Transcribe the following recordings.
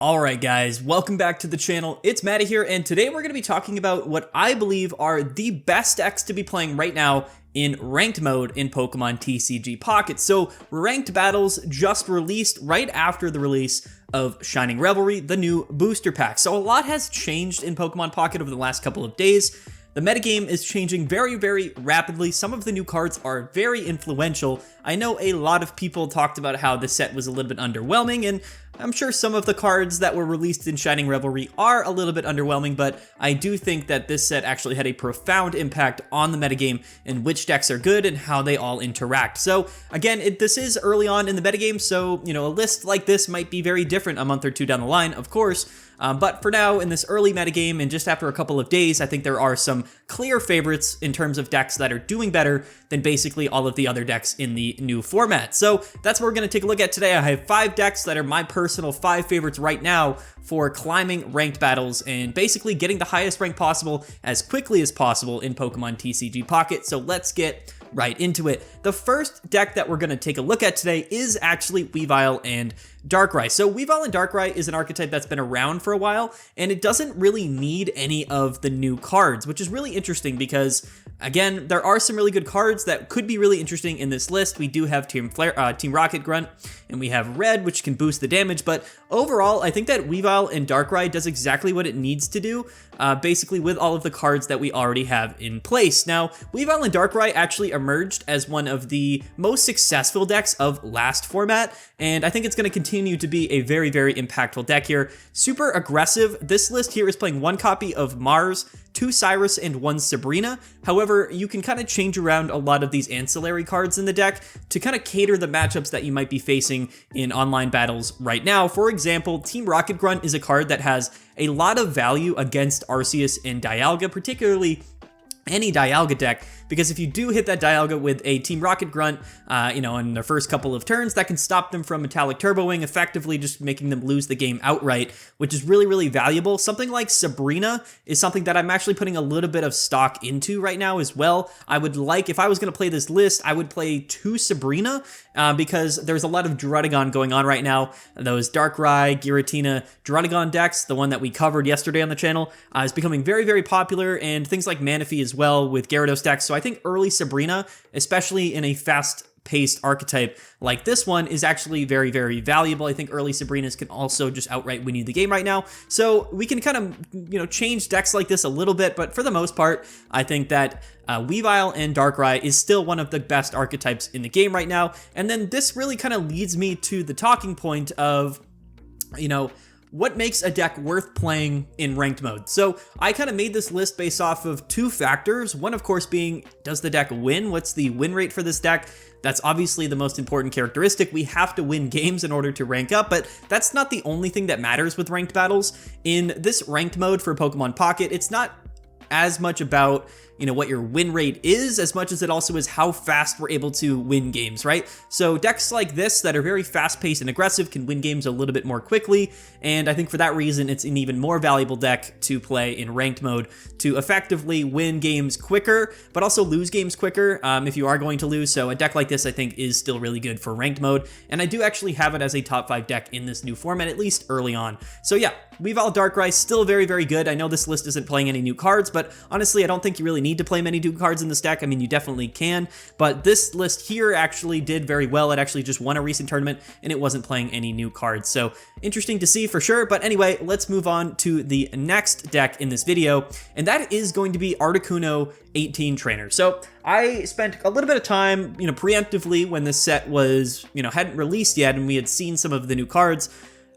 Alright guys, welcome back to the channel. It's Matty here, and today we're going to be talking about what I believe are the best decks to be playing right now in ranked mode in Pokemon TCG Pocket. So, ranked battles just released right after the release of Shining Revelry, the new booster pack. So a lot has changed in Pokemon Pocket over the last couple of days. The metagame is changing very, very rapidly. Some of the new cards are very influential. I know a lot of people talked about how the set was a little bit underwhelming, and I'm sure some of the cards that were released in Shining Revelry are a little bit underwhelming, but I do think that this set actually had a profound impact on the metagame and which decks are good and how they all interact. So again, this is early on in the metagame, so a list like this might be very different a month or two down the line, of course. But for now, in this early metagame, and just after a couple of days, I think there are some clear favorites in terms of decks that are doing better than basically all of the other decks in the new format. So that's what we're going to take a look at today. I have 5 decks that are my personal 5 favorites right now for climbing ranked battles and basically getting the highest rank possible as quickly as possible in Pokemon TCG Pocket. So let's get right into it. The first deck that we're going to take a look at today is actually Weavile and Darkrai. So Weavile and Darkrai is an archetype that's been around for a while, and it doesn't really need any of the new cards, which is really interesting because, again, there are some really good cards that could be really interesting in this list. We do have Team Rocket Grunt, and we have Red, which can boost the damage, but overall, I think that Weavile and Darkrai does exactly what it needs to do, basically with all of the cards that we already have in place. Now, Weavile and Darkrai actually emerged as one of the most successful decks of last format, and I think it's going to continue to be a very, very impactful deck here. Super aggressive. This list here is playing 1 copy of Mars, 2 Cyrus, and 1 Sabrina. However, you can kind of change around a lot of these ancillary cards in the deck to kind of cater the matchups that you might be facing in online battles right now. For example, Team Rocket Grunt is a card that has a lot of value against Arceus and Dialga, particularly any Dialga deck, because if you do hit that Dialga with a Team Rocket Grunt, in the first couple of turns, that can stop them from Metallic Turboing, effectively just making them lose the game outright, which is really, really valuable. Something like Sabrina is something that I'm actually putting a little bit of stock into right now as well. I would like, if I was going to play this list, I would play 2 Sabrina, because there's a lot of Druddigon going on right now. Those Darkrai, Giratina, Druddigon decks, the one that we covered yesterday on the channel, is becoming very, very popular, and things like Manaphy as well with Gyarados decks. So I think early Sabrina, especially in a fast-paced archetype like this one, is actually very, very valuable. I think early Sabrinas can also just outright win you the game right now. So we can kind of, change decks like this a little bit, but for the most part, I think that Weavile and Darkrai is still one of the best archetypes in the game right now. And then this really kind of leads me to the talking point of, what makes a deck worth playing in ranked mode? So I kind of made this list based off of 2 factors. One, of course, being, does the deck win? What's the win rate for this deck? That's obviously the most important characteristic. We have to win games in order to rank up, but that's not the only thing that matters with ranked battles. In this ranked mode for Pokemon Pocket, it's not as much about what your win rate is, as much as it also is how fast we're able to win games, right? So decks like this that are very fast-paced and aggressive can win games a little bit more quickly, and I think for that reason, it's an even more valuable deck to play in ranked mode to effectively win games quicker, but also lose games quicker if you are going to lose. So a deck like this, I think, is still really good for ranked mode, and I do actually have it as a top 5 deck in this new format, at least early on. So yeah, Weavile Darkrai still very, very good. I know this list isn't playing any new cards, but honestly, I don't think you really need to play many new cards in this deck. I mean, you definitely can, but this list here actually did very well. It actually just won a recent tournament, and it wasn't playing any new cards. So interesting to see for sure. But anyway, let's move on to the next deck in this video, and that is going to be Articuno 18 Trainer. So I spent a little bit of time, preemptively when this set was, hadn't released yet, and we had seen some of the new cards.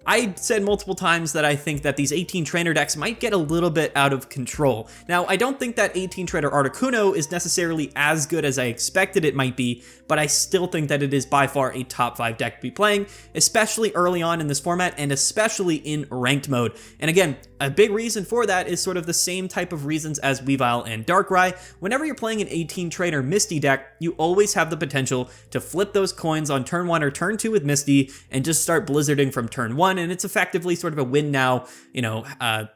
I said multiple times that I think that these 18 trainer decks might get a little bit out of control. Now, I don't think that 18 trainer Articuno is necessarily as good as I expected it might be, but I still think that it is by far a top 5 deck to be playing, especially early on in this format and especially in ranked mode. And again, a big reason for that is sort of the same type of reasons as Weavile and Darkrai. Whenever you're playing an 18 trainer Misty deck, you always have the potential to flip those coins on turn 1 or turn 2 with Misty and just start blizzarding from turn 1. And it's effectively sort of a win now,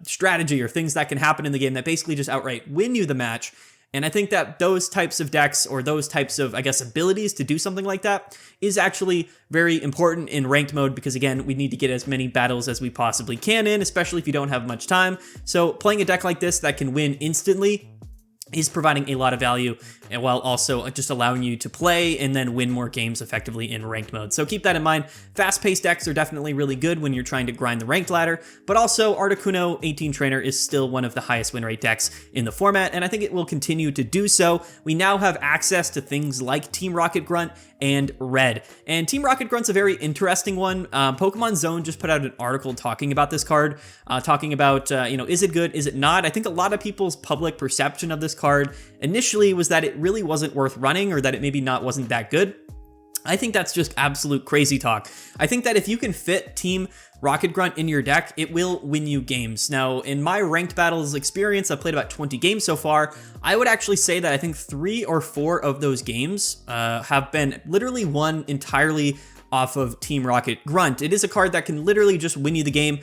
strategy or things that can happen in the game that basically just outright win you the match. And I think that those types of decks, or those types of, I guess, abilities to do something like that is actually very important in ranked mode, because again, we need to get as many battles as we possibly can in, especially if you don't have much time. So playing a deck like this that can win instantly is providing a lot of value, and while also just allowing you to play and then win more games effectively in ranked mode. So keep that in mind. Fast-paced decks are definitely really good when you're trying to grind the ranked ladder, but also Articuno 18 Trainer is still one of the highest win rate decks in the format, and I think it will continue to do so. We now have access to things like Team Rocket Grunt and Red. And Team Rocket Grunt's a very interesting one. Pokemon Zone just put out an article talking about this card, talking about, is it good, is it not? I think a lot of people's public perception of this card initially was that it really wasn't worth running, or that it maybe wasn't that good. I think that's just absolute crazy talk. I think that if you can fit Team Rocket Grunt in your deck, it will win you games. Now, in my ranked battles experience, I've played about 20 games so far. I would actually say that I think 3 or 4 of those games have been literally won entirely off of Team Rocket Grunt. It is a card that can literally just win you the game.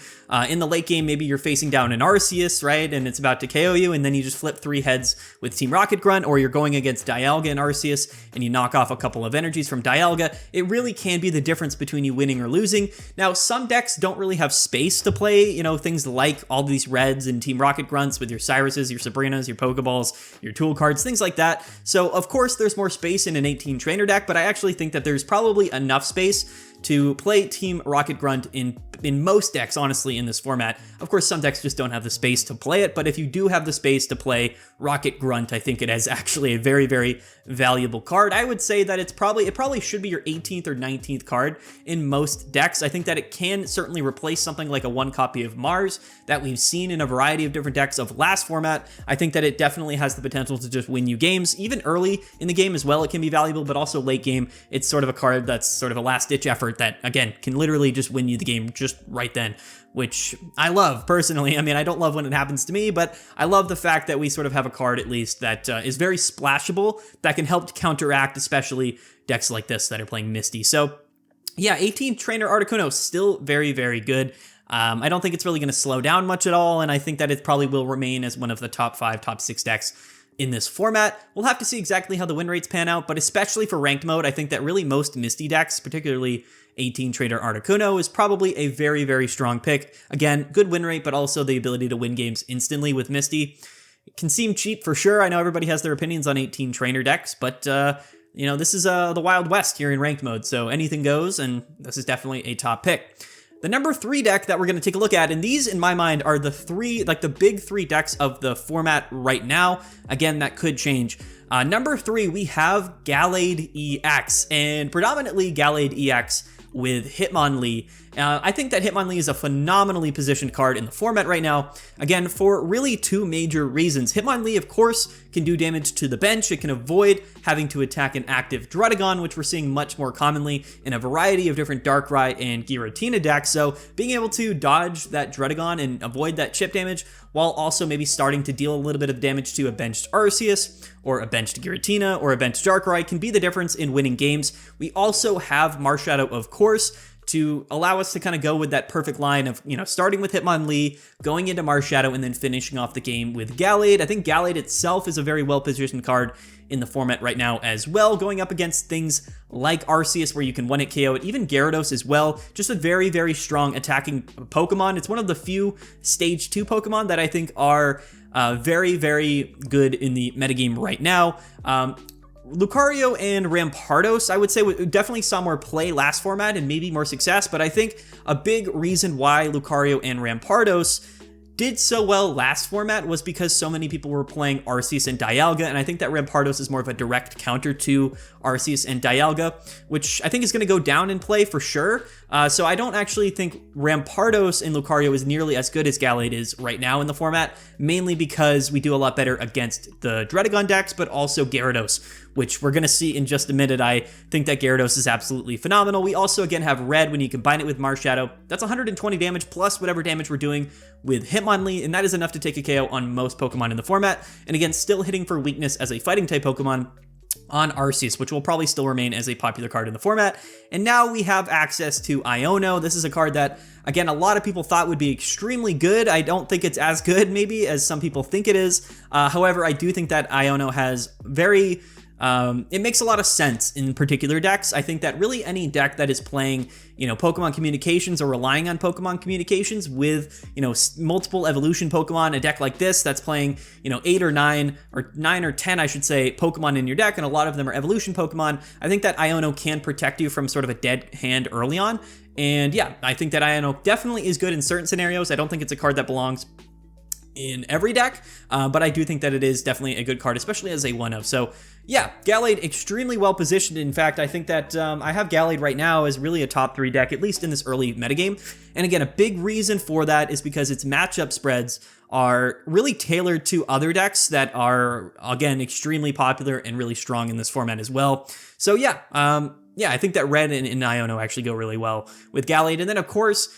In the late game, maybe you're facing down an Arceus, right? And it's about to KO you, and then you just flip 3 heads with Team Rocket Grunt, or you're going against Dialga and Arceus, and you knock off a couple of energies from Dialga. It really can be the difference between you winning or losing. Now, some decks don't really have space to play, things like all these Reds and Team Rocket Grunts with your Cyruses, your Sabrinas, your Pokeballs, your tool cards, things like that. So, of course, there's more space in an 18 Trainer deck, but I actually think that there's probably enough space to play Team Rocket Grunt in most decks, honestly, in this format. Of course, some decks just don't have the space to play it, but if you do have the space to play Rocket Grunt, I think it is actually a very, very valuable card. I would say that it probably should be your 18th or 19th card in most decks. I think that it can certainly replace something like a 1 copy of Mars that we've seen in a variety of different decks of last format. I think that it definitely has the potential to just win you games. Even early in the game as well, it can be valuable, but also late game, it's sort of a card that's sort of a last-ditch effort that, again, can literally just win you the game just right then, which I love personally. I mean, I don't love when it happens to me, but I love the fact that we sort of have a card at least that is very splashable, that can help counteract especially decks like this that are playing Misty. So yeah, 18 Trainer Articuno, still very, very good. I don't think it's really going to slow down much at all, and I think that it probably will remain as one of the top 5, top 6 decks in this format. We'll have to see exactly how the win rates pan out, but especially for ranked mode, I think that really most Misty decks, particularly 18 Trainer Articuno, is probably a very, very strong pick. Again, good win rate, but also the ability to win games instantly with Misty. It can seem cheap for sure. I know everybody has their opinions on 18 Trainer decks, but this is the Wild West here in ranked mode, so anything goes, and this is definitely a top pick. The number 3 deck that we're going to take a look at, and these in my mind are the big 3 decks of the format right now. Again, that could change. Number 3, we have Gallade EX, and predominantly Gallade EX with Hitmonlee. I think that Hitmonlee is a phenomenally positioned card in the format right now, again, for really 2 major reasons. Hitmonlee, of course, can do damage to the bench. It can avoid having to attack an active Druddigon, which we're seeing much more commonly in a variety of different Darkrai and Giratina decks. So being able to dodge that Druddigon and avoid that chip damage, while also maybe starting to deal a little bit of damage to a benched Arceus, or a benched Giratina, or a benched Darkrai, can be the difference in winning games. We also have Marshadow, of course, to allow us to kind of go with that perfect line of, starting with Hitmonlee, going into Marshadow, and then finishing off the game with Gallade. I think Gallade itself is a very well-positioned card in the format right now as well, going up against things like Arceus, where you can 1-hit KO it, even Gyarados as well. Just a very, very strong attacking Pokemon. It's one of the few Stage 2 Pokemon that I think are very, very good in the metagame right now. Lucario and Rampardos, I would say, definitely saw more play last format and maybe more success, but I think a big reason why Lucario and Rampardos did so well last format was because so many people were playing Arceus and Dialga, and I think that Rampardos is more of a direct counter to Arceus and Dialga, which I think is going to go down in play for sure. So I don't actually think Rampardos and Lucario is nearly as good as Gallade is right now in the format, mainly because we do a lot better against the Druddigon decks, but also Gyarados, which we're going to see in just a minute. I think that Gyarados is absolutely phenomenal. We also, again, have Red when you combine it with Marshadow. That's 120 damage plus whatever damage we're doing with Hitmonlee, and that is enough to take a KO on most Pokemon in the format. And again, still hitting for weakness as a fighting type Pokemon. on Arceus, which will probably still remain as a popular card in the format. And now we have access to Iono. This is a card that, again, a lot of people thought would be extremely good. I don't think it's as good, maybe, as some people think it is. However, I do think that Iono has very... it makes a lot of sense in particular decks. I think that really any deck that is playing, Pokemon communications or relying on Pokemon communications with, multiple evolution Pokemon, a deck like this that's playing, 8 or 9 or 9 or 10, I should say, Pokemon in your deck, and a lot of them are evolution Pokemon. I think that Iono can protect you from sort of a dead hand early on. And yeah, I think that Iono definitely is good in certain scenarios. I don't think it's a card that belongs in every deck, but I do think that it is definitely a good card, especially as a 1-of. So yeah, Gallade extremely well positioned. In fact, I think that I have Gallade right now as really a top 3 deck, at least in this early metagame. And again, a big reason for that is because its matchup spreads are really tailored to other decks that are, again, extremely popular and really strong in this format as well. So yeah, I think that Red and Iono actually go really well with Gallade. And then, of course,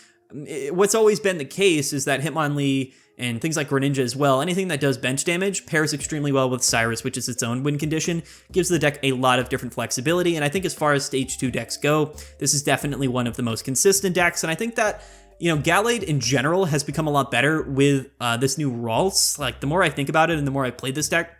what's always been the case is that Hitmonlee and things like Greninja as well, anything that does bench damage pairs extremely well with Cyrus, which is its own win condition, gives the deck a lot of different flexibility. And I think as far as stage 2 decks go, this is definitely one of the most consistent decks. And I think that, Gallade in general has become a lot better with this new Ralts. Like, the more I think about it and the more I played this deck,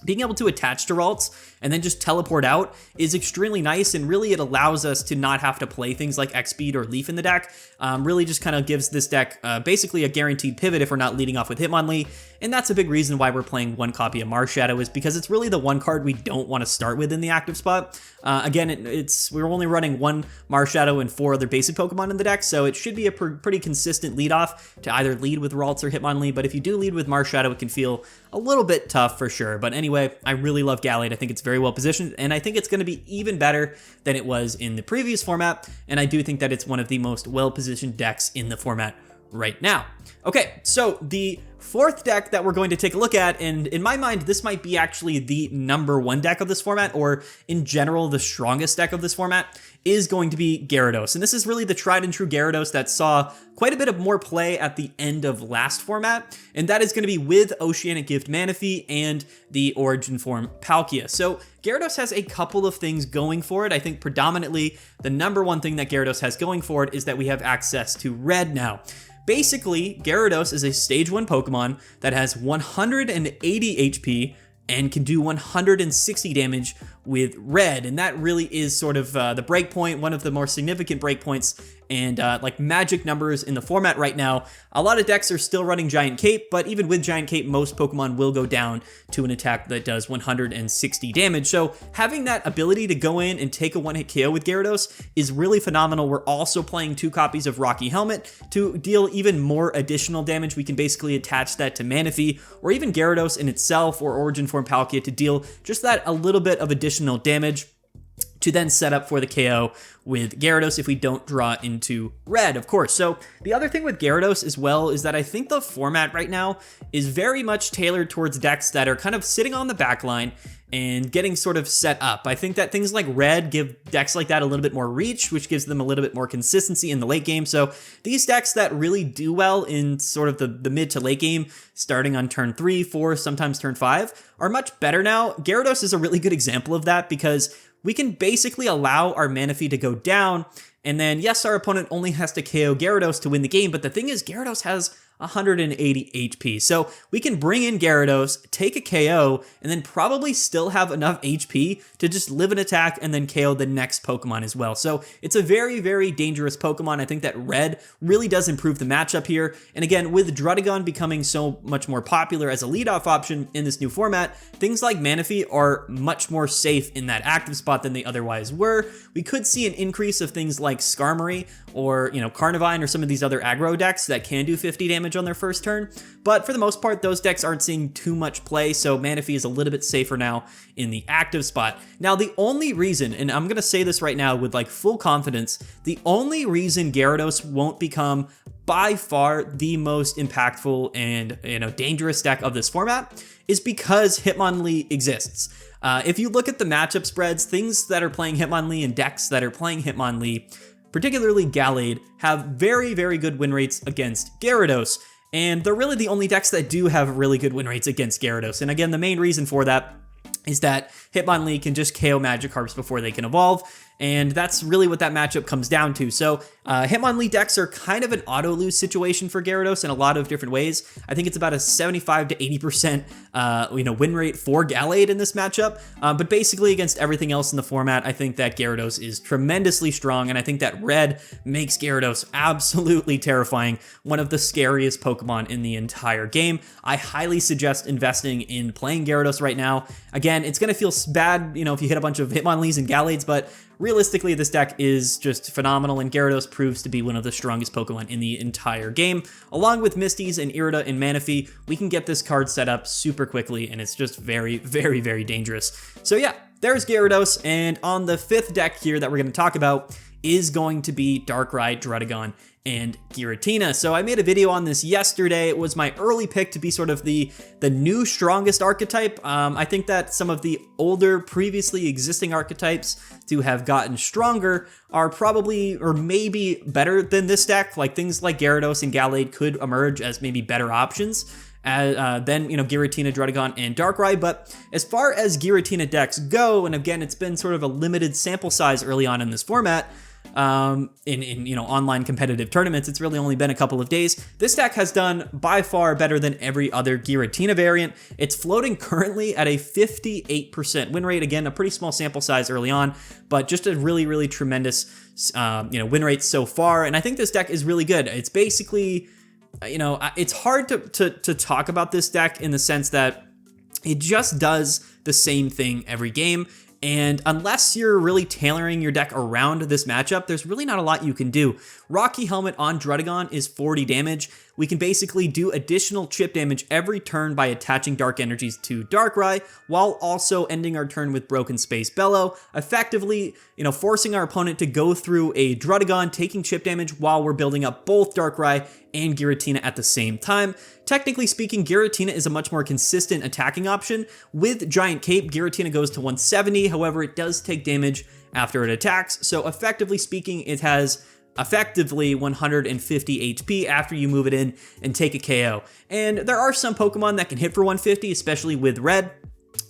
being able to attach to Ralts and then just teleport out is extremely nice, and really it allows us to not have to play things like X-Speed or Leaf in the deck. Really just kind of gives this deck basically a guaranteed pivot if we're not leading off with Hitmonlee, and that's a big reason why we're playing one copy of Marshadow, is because it's really the one card we don't want to start with in the active spot. Again, we're only running one Marshadow and 4 other basic Pokemon in the deck, so it should be a pretty consistent lead off to either lead with Ralts or Hitmonlee, but if you do lead with Marshadow, it can feel a little bit tough for sure. But anyway, I really love Gallade. I think it's very well positioned, and I think it's going to be even better than it was in the previous format, and I do think that it's one of the most well-positioned decks in the format right now. Okay, so the 4th deck that we're going to take a look at, and in my mind, this might be actually the #1 deck of this format, or in general, the strongest deck of this format, is going to be Gyarados. And this is really the tried and true Gyarados that saw quite a bit of more play at the end of last format, and that is going to be with Oceanic Gift Manaphy and the Origin form Palkia. So Gyarados has a couple of things going for it. I think predominantly the #1 thing that Gyarados has going for it is that we have access to Red now. Basically, Gyarados is a stage 1 Pokemon that has 180 HP and can do 160 damage with Red, and that really is sort of the breakpoint, one of the more significant breakpoints and like magic numbers in the format right now. A lot of decks are still running Giant Cape, but even with Giant Cape, most Pokemon will go down to an attack that does 160 damage. So having that ability to go in and take a one-hit KO with Gyarados is really phenomenal. We're also playing 2 copies of Rocky Helmet to deal even more additional damage. We can basically attach that to Manaphy, or even Gyarados in itself, or Origin form Palkia to deal just that a little bit of additional damage to then set up for the KO with Gyarados if we don't draw into Red, of course. So the other thing with Gyarados as well is that I think the format right now is very much tailored towards decks that are kind of sitting on the back line and getting sort of set up. I think that things like Red give decks like that a little bit more reach, which gives them a little bit more consistency in the late game. So these decks that really do well in sort of the mid to late game, starting on turn 3, 4, sometimes turn 5, are much better now. Gyarados is a really good example of that, because we can basically allow our Manaphy to go down, and then yes, our opponent only has to KO Gyarados to win the game, but the thing is, Gyarados has 180 HP. So we can bring in Gyarados, take a KO, and then probably still have enough HP to just live an attack and then KO the next Pokemon as well. So it's a very, very dangerous Pokemon. I think that Red really does improve the matchup here. And again, with Druddigon becoming so much more popular as a leadoff option in this new format, things like Manaphy are much more safe in that active spot than they otherwise were. We could see an increase of things like Skarmory or, Carnivine or some of these other aggro decks that can do 50 damage on their first turn, but for the most part, those decks aren't seeing too much play, so Manaphy is a little bit safer now in the active spot. Now, the only reason, and I'm gonna say this right now with like full confidence, the only reason Gyarados won't become by far the most impactful and dangerous deck of this format is because Hitmonlee exists. If you look at the matchup spreads, things that are playing Hitmonlee and decks that are playing Hitmonlee, particularly Gallade, have very, very good win rates against Gyarados. And they're really the only decks that do have really good win rates against Gyarados. And again, the main reason for that is that Hitmonlee can just KO Magikarps before they can evolve, and that's really what that matchup comes down to. So Hitmonlee decks are kind of an auto-lose situation for Gyarados in a lot of different ways. I think it's about a 75 to 80% win rate for Gallade in this matchup, but basically against everything else in the format, I think that Gyarados is tremendously strong, and I think that red makes Gyarados absolutely terrifying, one of the scariest Pokemon in the entire game. I highly suggest investing in playing Gyarados right now. Again, it's going to feel bad, if you hit a bunch of Hitmonlees and Gallades, but realistically, this deck is just phenomenal, and Gyarados proves to be one of the strongest Pokemon in the entire game. Along with Misties and Irida and Manaphy, we can get this card set up super quickly, and it's just very, very, very dangerous. So yeah, there's Gyarados, and on the 5th deck here that we're going to talk about is going to be Darkrai, Druddigon, and Giratina. So I made a video on this yesterday. It was my early pick to be sort of the new strongest archetype. I think that some of the older previously existing archetypes to have gotten stronger are probably or maybe better than this deck. Like things like Gyarados and Gallade could emerge as maybe better options than Giratina, Druddigon, and Darkrai. But as far as Giratina decks go, and again, it's been sort of a limited sample size early on in this format, in online competitive tournaments, it's really only been a couple of days. This deck has done by far better than every other Giratina variant. It's floating currently at a 58% win rate. Again, a pretty small sample size early on, but just a really, really tremendous, win rate so far. And I think this deck is really good. It's basically, it's hard to talk about this deck in the sense that it just does the same thing every game. And unless you're really tailoring your deck around this matchup, there's really not a lot you can do. Rocky Helmet on Druddigon is 40 damage. We can basically do additional chip damage every turn by attaching Dark Energies to Darkrai, while also ending our turn with Broken Space Bellow, effectively, forcing our opponent to go through a Druddigon, taking chip damage while we're building up both Darkrai and Giratina at the same time. Technically speaking, Giratina is a much more consistent attacking option. With Giant Cape, Giratina goes to 170, however, it does take damage after it attacks, so effectively speaking, it has effectively 150 HP after you move it in and take a KO. And there are some Pokemon that can hit for 150, especially with red,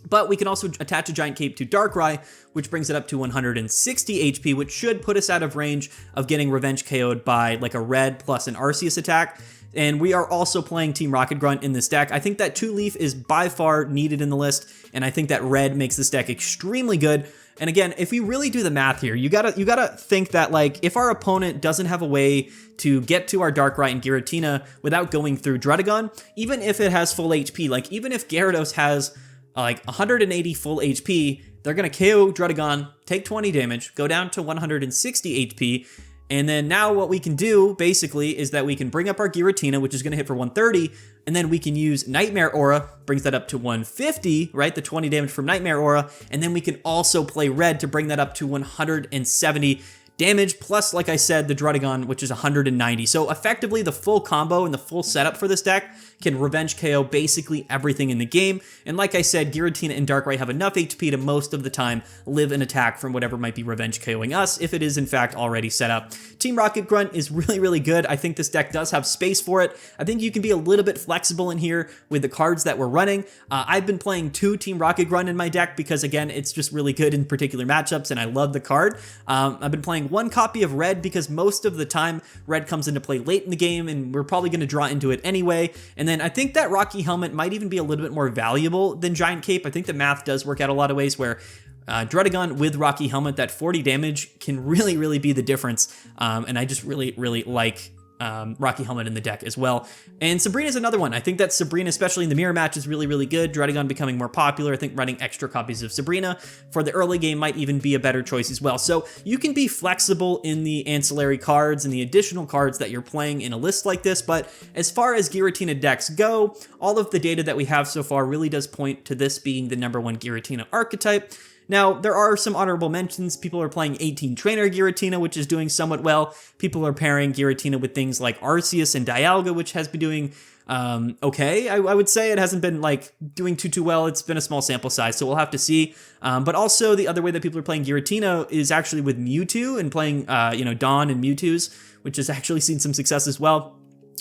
but we can also attach a Giant Cape to Darkrai, which brings it up to 160 HP, which should put us out of range of getting Revenge KO'd by like a red plus an Arceus attack. And we are also playing Team Rocket Grunt in this deck. I think that 2-leaf is by far needed in the list, and I think that red makes this deck extremely good. And again, if we really do the math here, you gotta think that like if our opponent doesn't have a way to get to our Darkrai and Giratina without going through Druddigon, even if it has full HP, like even if Gyarados has like 180 full HP, they're gonna KO Druddigon, take 20 damage, go down to 160 HP, and then now what we can do basically is that we can bring up our Giratina, which is going to hit for 130, and then we can use Nightmare Aura, brings that up to 150, right? The 20 damage from Nightmare Aura, and then we can also play red to bring that up to 170 damage, plus, like I said, the Druddigon, which is 190. So effectively, the full combo and the full setup for this deck can Revenge KO basically everything in the game. And like I said, Giratina and Darkrai have enough HP to most of the time live an attack from whatever might be Revenge KOing us, if it is in fact already set up. Team Rocket Grunt is really, really good. I think this deck does have space for it. I think you can be a little bit flexible in here with the cards that we're running. I've been playing 2 Team Rocket Grunt in my deck because, again, it's just really good in particular matchups, and I love the card. I've been playing 1 copy of red because most of the time red comes into play late in the game, and we're probably going to draw into it anyway. And then I think that Rocky Helmet might even be a little bit more valuable than Giant Cape. I think the math does work out a lot of ways where Druddigon with Rocky Helmet, that 40 damage can really, really be the difference. And I just really, really like Rocky Helmet in the deck as well. And Sabrina's another one. I think that Sabrina, especially in the mirror match, is really, really good. Druddigon becoming more popular. I think running extra copies of Sabrina for the early game might even be a better choice as well. So you can be flexible in the ancillary cards and the additional cards that you're playing in a list like this. But as far as Giratina decks go, all of the data that we have so far really does point to this being the #1 Giratina archetype. Now, there are some honorable mentions. People are playing 18 Trainer Giratina, which is doing somewhat well. People are pairing Giratina with things like Arceus and Dialga, which has been doing okay. I would say it hasn't been like doing too well. It's been a small sample size, so we'll have to see. But also the other way that people are playing Giratina is actually with Mewtwo and playing, Dawn and Mewtwo's, which has actually seen some success as well.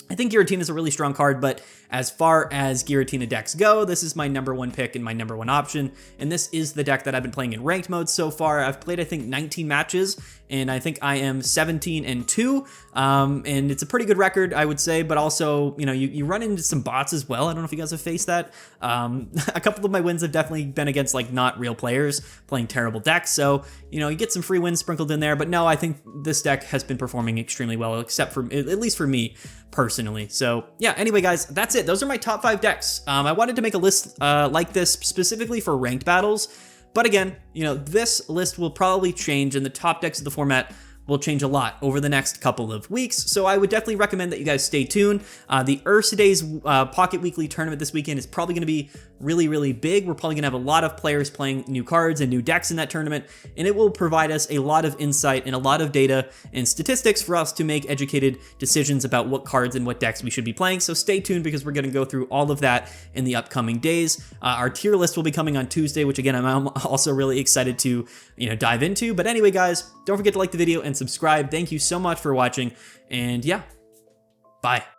I think Giratina is a really strong card, but as far as Giratina decks go, this is my #1 pick and my #1 option, and this is the deck that I've been playing in ranked mode so far. I've played, I think, 19 matches, and I think I am 17-2, and it's a pretty good record, I would say, but also, you know, you run into some bots as well. I don't know if you guys have faced that. A couple of my wins have definitely been against, like, not real players playing terrible decks, so, you know, you get some free wins sprinkled in there, but no, I think this deck has been performing extremely well, except for, at least for me, personally. So, yeah, anyway, guys, that's it. Those are my top 5 decks. I wanted to make a list like this specifically for ranked battles, but again, you know, this list will probably change, and the top decks of the format will change a lot over the next couple of weeks, so I would definitely recommend that you guys stay tuned. The Ursa Days Pocket Weekly tournament this weekend is probably going to be really, really big. We're probably going to have a lot of players playing new cards and new decks in that tournament, and it will provide us a lot of insight and a lot of data and statistics for us to make educated decisions about what cards and what decks we should be playing, so stay tuned because we're going to go through all of that in the upcoming days. Our tier list will be coming on Tuesday, which again, I'm also really excited to, you know, dive into. But anyway, guys, don't forget to like the video and subscribe. Thank you so much for watching, and yeah, bye.